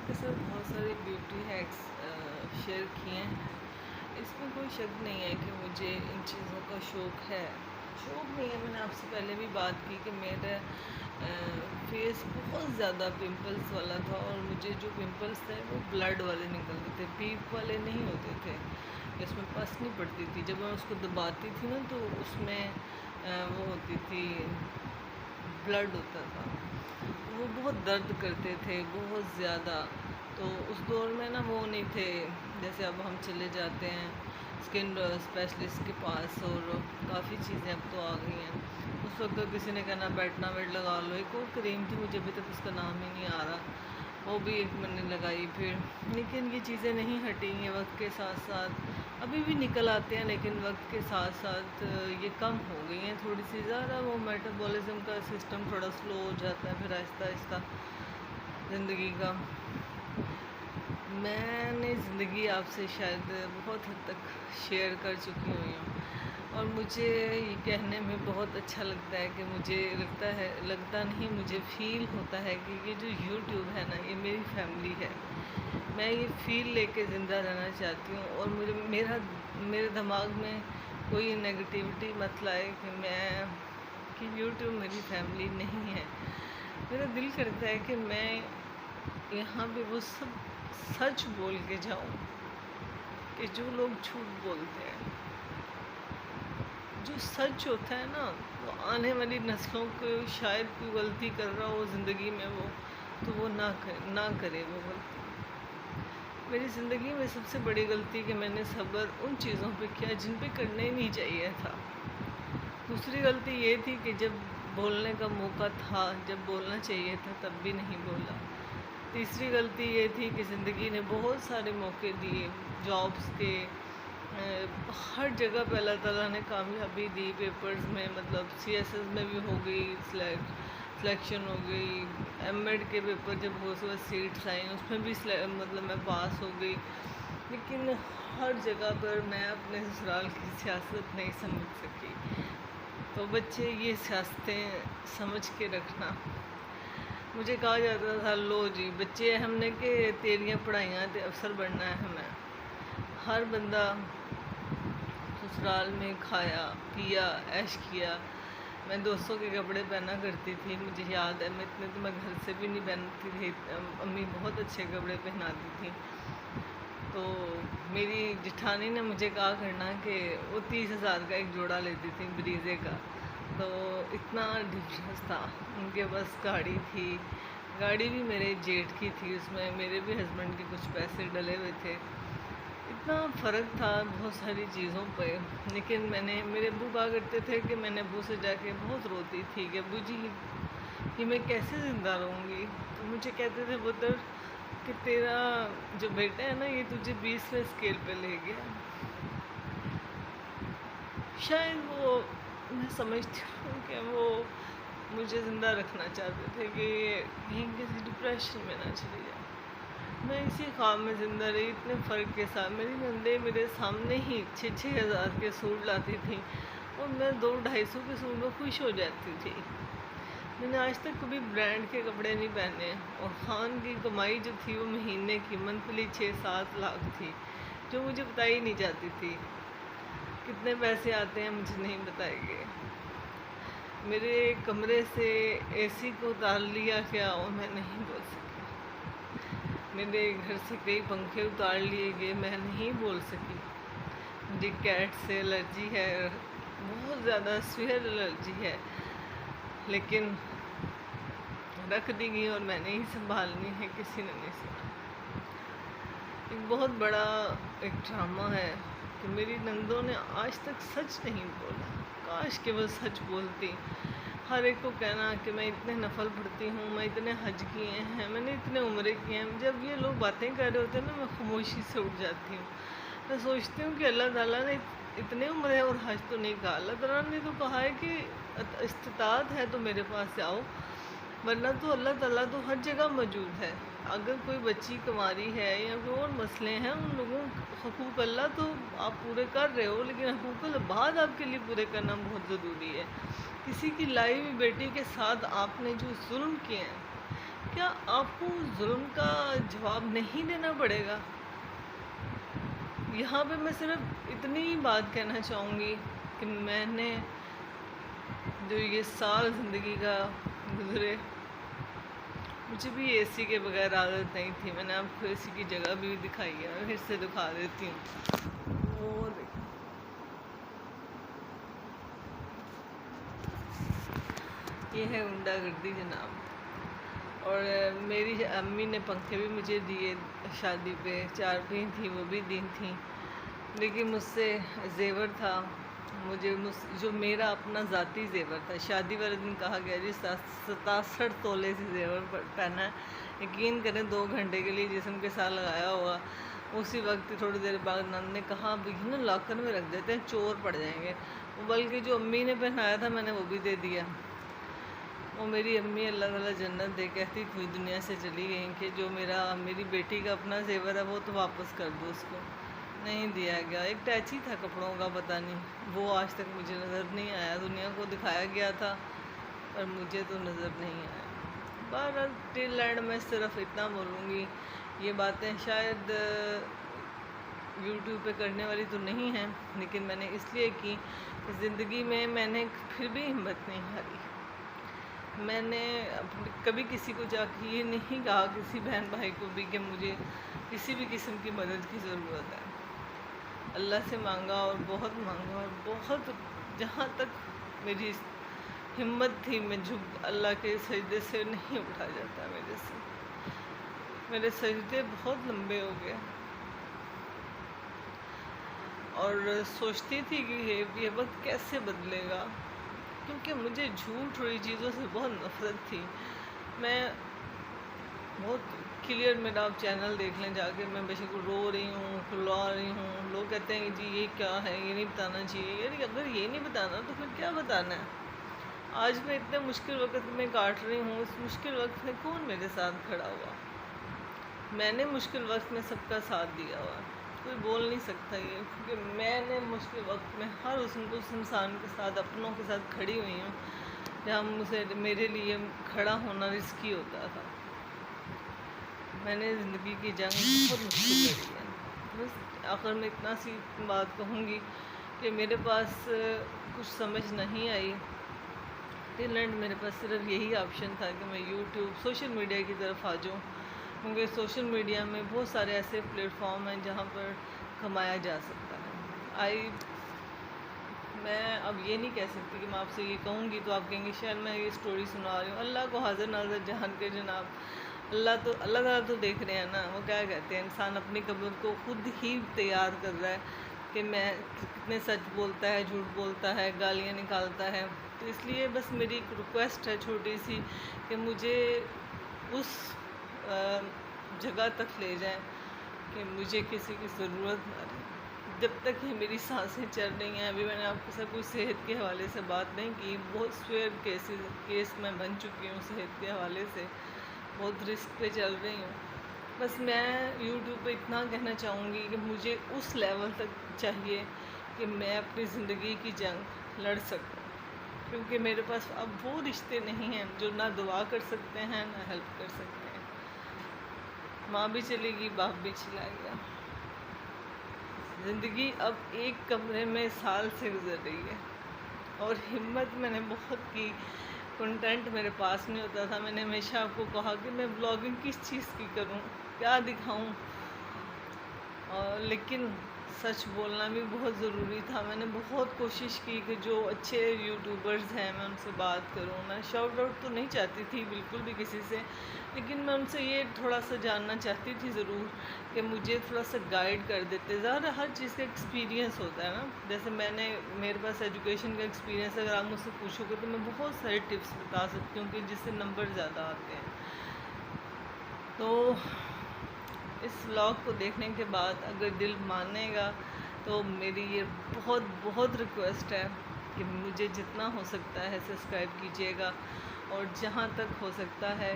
آپ کے ساتھ بہت سارے بیوٹی ہیکس شیئر کیے ہیں۔ اس میں کوئی شک نہیں ہے کہ مجھے ان چیزوں کا شوق ہے۔ شوق نہیں ہے، میں نے آپ سے پہلے بھی بات کی کہ میرا فیس بہت زیادہ پمپلس والا تھا، اور مجھے جو پمپلس تھے وہ بلڈ والے نکلتے تھے، پیپ والے نہیں ہوتے تھے، جس میں پس نہیں پڑتی تھی۔ جب میں اس کو دباتی تھی نا تو اس میں وہ ہوتی تھی، بلڈ ہوتا تھا، وہ بہت درد کرتے تھے، بہت زیادہ۔ تو اس دور میں نا وہ نہیں تھے، جیسے اب ہم چلے جاتے ہیں اسکن اسپیشلسٹ کے پاس، اور کافی چیزیں اب تو آ گئی ہیں۔ اس وقت کسی نے کہنا بیٹنا ویٹ لگا لو، ایک اور کریم تھی، مجھے ابھی تک اس کا نام ہی نہیں آ رہا، وہ بھی ایک میں نے لگائی پھر، لیکن یہ چیزیں نہیں ہٹیں گی وقت کے ساتھ ساتھ، ابھی بھی نکل آتے ہیں، لیکن وقت کے ساتھ ساتھ یہ کم ہو گئی ہیں تھوڑی سی زیادہ۔ وہ میٹابولزم کا سسٹم تھوڑا سلو ہو جاتا ہے پھر آہستہ آہستہ زندگی کا۔ میں نے زندگی آپ سے شاید بہت حد تک شیئر کر چکی ہوئی ہوں، اور مجھے یہ کہنے میں بہت اچھا لگتا ہے کہ مجھے لگتا نہیں، مجھے فیل ہوتا ہے کہ یہ جو یوٹیوب ہے نا، یہ میری فیملی ہے۔ میں یہ فیل لے کے زندہ رہنا چاہتی ہوں، اور میرے دماغ میں کوئی نگیٹیوٹی مت لائے کہ یوٹیوب میری فیملی نہیں ہے۔ میرا دل کرتا ہے کہ میں یہاں پہ وہ سب سچ بول کے جاؤں کہ جو لوگ جھوٹ بولتے ہیں۔ جو سچ ہوتا ہے نا، وہ آنے والی نسلوں کو شاید کوئی غلطی کر رہا ہو زندگی میں تو وہ نہ کرے وہ غلطی۔ میری زندگی میں سب سے بڑی غلطی کہ میں نے صبر ان چیزوں پہ کیا جن پہ کرنا ہی نہیں چاہیے تھا۔ دوسری غلطی یہ تھی کہ جب بولنے کا موقع تھا، جب بولنا چاہیے تھا، تب بھی نہیں بولا۔ تیسری غلطی یہ تھی کہ زندگی نے بہت سارے موقع دیے، جابس کے، ہر جگہ پہ اللہ تعالیٰ نے کامیابی دی، پیپرز میں، مطلب سی ایس ایس میں بھی ہو گئی سلیکشن، ہو گئی ایم ایڈ کے پیپر جب ہو سو سیٹس آئیں اس میں بھی مطلب میں پاس ہو گئی، لیکن ہر جگہ پر میں اپنے سسرال کی سیاست نہیں سمجھ سکی۔ تو بچے یہ سیاستیں سمجھ کے رکھنا۔ مجھے کہا جاتا تھا لو جی بچے ہم نے کہ تیریاں پڑھائیاں تے افسر بننا ہے ہمیں۔ ہر بندہ سسرال میں کھایا پیا عیش کیا۔ میں دوستوں کے کپڑے پہنا کرتی تھی، مجھے یاد ہے، میں اتنے تو میں گھر سے بھی نہیں پہنتی تھی، امی بہت اچھے کپڑے پہناتی تھیں۔ تو میری جٹھانی نے مجھے کہا کرنا کہ وہ 30,000 کا ایک جوڑا لیتی تھی بریزے کا، تو اتنا ڈفرینس تھا۔ ان کے پاس گاڑی تھی، گاڑی بھی میرے جیٹھ کی تھی، اس میں میرے بھی ہسبینڈ کے کچھ پیسے ڈلے ہوئے تھے، اتنا فرق تھا بہت ساری چیزوں پہ۔ لیکن میرے ابو کہا کرتے تھے کہ میں نے ابو سے جا کے بہت روتی تھی کہ ابو جی یہ میں کیسے زندہ رہوں گی؟ تو مجھے کہتے تھے پتر کہ تیرا جو بیٹا ہے نا یہ تجھے 20ویں اسکیل پہ لے گیا۔ شاید وہ، میں سمجھتی ہوں کہ وہ مجھے زندہ رکھنا چاہتے تھے کہ کہیں کسی ڈپریشن میں نہ چلی جائے۔ میں اسی خواب میں زندہ رہی، اتنے فرق کے ساتھ۔ میری نندے میرے سامنے ہی 6,000 کے سوٹ لاتی تھیں، اور میں 200-250 کے سوٹ میں خوش ہو جاتی تھی۔ میں نے آج تک کبھی برانڈ کے کپڑے نہیں پہنے، اور خان کی کمائی جو تھی وہ مہینے کی منتھلی 6-7 لاکھ تھی، جو مجھے بتائی نہیں جاتی تھی۔ کتنے پیسے آتے ہیں مجھے نہیں بتائے گئے۔ میرے کمرے سے اے سی کو اتار لیا گیا اور میں نہیں بول سکی۔ میرے گھر سے کئی پنکھے اتار لیے گئے، میں نہیں بول سکی۔ مجھے کیٹ سے الرجی ہے، بہت زیادہ سویئر الرجی ہے، لیکن رکھ دی گئی اور میں نے ہی سنبھالنی ہے، کسی نے نہیں سنا۔ ایک بہت بڑا ایک ڈرامہ ہے کہ میری نندوں نے آج تک سچ نہیں بولا، کاش کہ وہ سچ بولتی۔ ہر ایک کو کہنا کہ میں اتنے نفل پڑھتی ہوں، میں اتنے حج کیے ہیں، میں نے اتنے عمرے کیے ہیں۔ جب یہ لوگ باتیں کر رہے ہوتے ہیں نا، میں خاموشی سے اٹھ جاتی ہوں۔ میں سوچتی ہوں کہ اللہ تعالیٰ نے اتنے عمرے اور حج تو نہیں کہا، اللہ تعالیٰ نے تو کہا ہے کہ استطاعت ہے تو میرے پاس آؤ، ورنہ تو اللہ تعالیٰ تو ہر جگہ موجود ہے۔ اگر کوئی بچی کنواری ہے یا کوئی اور مسئلے ہیں، ان لوگوں حقوق اللہ تو آپ پورے کر رہے ہو، لیکن حقوق العباد آپ کے لیے پورے کرنا بہت ضروری ہے۔ کسی کی لائی ہوئی بیٹی کے ساتھ آپ نے جو ظلم کیے ہیں، کیا آپ کو ظلم کا جواب نہیں دینا پڑے گا؟ یہاں پہ میں صرف اتنی بات کہنا چاہوں گی کہ میں نے جو یہ سال زندگی کا گزرے، مجھے بھی اے سی کے بغیر عادت نہیں تھی. میں نے آپ کو اے سی کی جگہ بھی دکھائی ہے، میں پھر سے دکھا دیتی ہوں. وہ دیکھیں، یہ ہے گنڈا گردی جناب. اور میری امی نے پنکھے بھی مجھے دیے شادی پہ، چارپیں تھیں وہ بھی دی تھیں، لیکن مجھ سے زیور تھا، جو میرا اپنا ذاتی زیور تھا. شادی والے دن کہا گیا جی 67 تولے سے زیور پہنا ہے. یقین کریں 2 گھنٹے کے لیے جسم کے ساتھ لگایا ہوا. اسی وقت تھوڑی دیر بعد نند نے کہا اب یہ نا لاکر میں رکھ دیتے ہیں، چور پڑ جائیں گے. بلکہ جو امی نے پہنایا تھا میں نے وہ بھی دے دیا. وہ میری امی اللہ تعالیٰ جنت دے کہتی کوئی دنیا سے چلی گئی کہ جو میری بیٹی کا اپنا زیور ہے وہ تو واپس کر دو اس کو. نہیں دیا گیا. ایک ٹیچی تھا کپڑوں کا، پتہ نہیں وہ آج تک مجھے نظر نہیں آیا. دنیا کو دکھایا گیا تھا پر مجھے تو نظر نہیں آیا. بہرحال ٹل اینڈ میں صرف اتنا بولوں گی، یہ باتیں شاید یوٹیوب پہ کرنے والی تو نہیں ہیں، لیکن میں نے اس لیے کی کہ زندگی میں نے پھر بھی ہمت نہیں ہاری. میں نے کبھی کسی کو جا کے یہ نہیں کہا کسی بہن بھائی کو بھی کہ مجھے کسی بھی قسم کی مدد کی ضرورت ہے. اللہ سے مانگا اور بہت جہاں تک میری ہمت تھی میں اللہ کے سجدے سے نہیں اٹھا جاتا میرے سے. میرے سجدے بہت لمبے ہو گئے اور سوچتی تھی کہ یہ وقت کیسے بدلے گا، کیونکہ مجھے جھوٹ ہوئی چیزوں سے بہت نفرت تھی. میں بہت کلیئر، میرا آپ چینل دیکھ لیں جا کے، میں بے شک رو رہی ہوں، کھلا رہی ہوں. لوگ کہتے ہیں کہ جی یہ کیا ہے، یہ نہیں بتانا چاہیے. یعنی اگر یہ نہیں بتانا تو پھر کیا بتانا ہے؟ آج میں اتنے مشکل وقت میں کاٹ رہی ہوں، اس مشکل وقت میں کون میرے ساتھ کھڑا ہوا؟ میں نے مشکل وقت میں سب کا ساتھ دیا ہوا. کوئی بول نہیں سکتا یہ، کیونکہ میں نے مشکل وقت میں ہر اس انسان کے ساتھ، اپنوں کے ساتھ کھڑی ہوئی ہوں جہاں میرے لیے کھڑا ہونا رسکی ہوتا تھا. میں نے زندگی کی جنگ بہت مشکل لڑی ہے. بس آخر میں اتنا سی بات کہوں گی کہ میرے پاس کچھ سمجھ نہیں آئی. ٹل اینڈ میرے پاس صرف یہی آپشن تھا کہ میں یوٹیوب، سوشل میڈیا کی طرف آ جاؤں، کیونکہ سوشل میڈیا میں بہت سارے ایسے پلیٹ فارم ہیں جہاں پر کمایا جا سکتا ہے. میں اب یہ نہیں کہہ سکتی کہ میں آپ سے یہ کہوں گی تو آپ کہیں گے شاید میں یہ سٹوری سنا رہی ہوں. اللہ کو حاضر ناظر جہان کے جناب، اللہ تعالیٰ تو دیکھ رہے ہیں نا. وہ کیا کہتے ہیں، انسان اپنی قبر کو خود ہی تیار کر رہا ہے کہ میں کتنے سچ بولتا ہے، جھوٹ بولتا ہے، گالیاں نکالتا ہے. تو اس لیے بس میری ایک ریکویسٹ ہے چھوٹی سی کہ مجھے اس جگہ تک لے جائیں کہ مجھے کسی کی ضرورت نہ رہے. جب تک یہ میری سانسیں چل رہی ہیں، ابھی میں نے آپ کے ساتھ کوئی صحت کے حوالے سے بات نہیں کی، بہت سویئر کیس میں بن چکی ہوں صحت کے حوالے سے، بہت رسک پہ چل رہی ہوں. بس میں یوٹیوب پہ اتنا کہنا چاہوں گی کہ مجھے اس لیول تک چاہیے کہ میں اپنی زندگی کی جنگ لڑ سکوں، کیونکہ میرے پاس اب وہ رشتے نہیں ہیں جو نہ دعا کر سکتے ہیں نہ ہیلپ کر سکتے ہیں. ماں بھی چلے گی، باپ بھی چلا گیا. زندگی اب ایک کمرے میں سال سے گزر رہی ہے اور ہمت میں نے بہت کی. کنٹینٹ میرے پاس نہیں ہوتا تھا. میں نے ہمیشہ آپ کو کہا کہ میں بلاگنگ کس چیز کی کروں، کیا دکھاؤں، لیکن سچ بولنا بھی بہت ضروری تھا. میں نے بہت کوشش کی کہ جو اچھے یوٹیوبرز ہیں میں ان سے بات کروں. میں شاؤٹ آؤٹ تو نہیں چاہتی تھی بالکل بھی کسی سے، لیکن میں ان سے یہ تھوڑا سا جاننا چاہتی تھی ضرور کہ مجھے تھوڑا سا گائیڈ کر دیتے. ظاہر ہر چیز کا ایکسپیرینس ہوتا ہے نا. جیسے میرے پاس ایجوکیشن کا ایکسپیرینس ہے، اگر آپ مجھ سے پوچھو گے تو میں بہت سارے ٹپس بتا سکتی ہوں کہ جس سے نمبر زیادہ آتے ہیں. تو اس ولاگ کو دیکھنے کے بعد اگر دل مانے گا تو میری یہ بہت ریکویسٹ ہے کہ مجھے جتنا ہو سکتا ہے سبسکرائب کیجیے گا، اور جہاں تک ہو سکتا ہے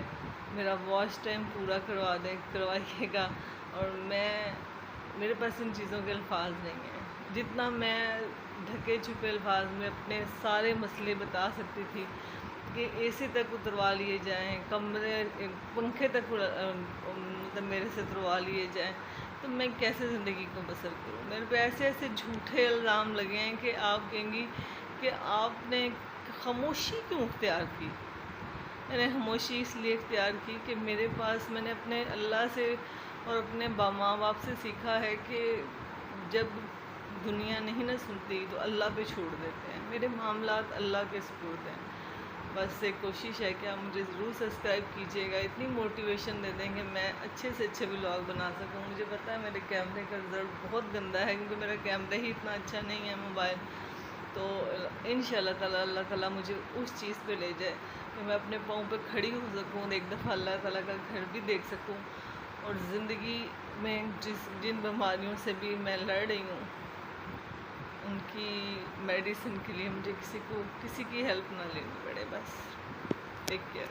میرا واچ ٹائم پورا کروائیے گا. اور میرے پاس ان چیزوں کے الفاظ نہیں ہیں. جتنا میں ڈھکے چھپے الفاظ میں اپنے سارے مسئلے بتا سکتی تھی کہ اے سی تک اتروا لیے جائیں، کمرے پنکھے تک مطلب میرے سے اتروا لیے جائیں، تو میں کیسے زندگی کو بسر کروں؟ میرے پہ ایسے ایسے جھوٹے الزام لگے ہیں کہ آپ کہیں گی کہ آپ نے خاموشی کیوں اختیار کی؟ میں نے خاموشی اس لیے اختیار کی کہ میرے پاس میں نے اپنے اللہ سے اور اپنے ماں باپ سے سیکھا ہے کہ جب دنیا نہیں نہ سنتی تو اللہ پہ چھوڑ دیتے ہیں، میرے معاملات اللہ کے سپرد ہیں۔ بس ایک کوشش ہے کہ آپ مجھے ضرور سبسکرائب کیجیے گا، اتنی موٹیویشن دے دیں کہ میں اچھے سے اچھے ولاگ بنا سکوں۔ مجھے پتہ ہے میرے کیمرے کا رزلٹ بہت گندا ہے کیونکہ میرا کیمرہ ہی اتنا اچھا نہیں ہے موبائل، تو انشاءاللہ تعالیٰ اللہ تعالیٰ مجھے اس چیز پہ لے جائے کہ میں اپنے پاؤں پہ کھڑی ہو سکوں، ایک دفعہ اللہ تعالیٰ کا گھر بھی دیکھ سکوں، اور زندگی میں جن بیماریوں سے بھی میں لڑ رہی ہوں ان کی میڈیسن کے لیے مجھے کسی کی ہیلپ نہ لینی پڑے۔ بس ٹیک کیئر۔